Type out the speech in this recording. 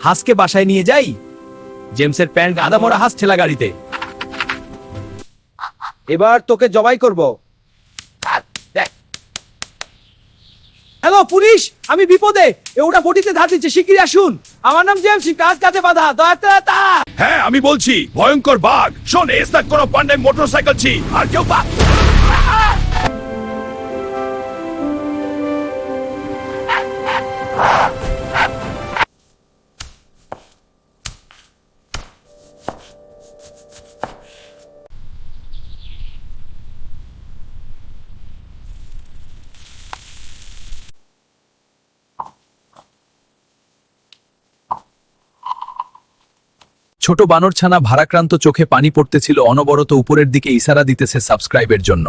হাঁসকে বাসায় নিয়ে যাই। জেমসের প্যান্ট আদামরা হাঁস ঠেলা গাড়িতে। এবার তোকে জবাই করব। হ্যালো পুলিশ, আমি বিপদে। ওটা বটিতে ধার দিচ্ছে, শিগগিরই আসুন। আমার নাম জেমস, কাজ কাজে বাধা, দয়াতে। হ্যাঁ আমি বলছি, ভয়ঙ্কর বাঘ। শোন, এসনা কোনো পান্ডায় মোটরসাইকেল ছি আর কেউ ছোট বানরছানা ভারাক্রান্ত চোখে পানি পড়তেছিল, অনবরত উপরের দিকে ইশারা দিতেছে সাবস্ক্রাইবের জন্য।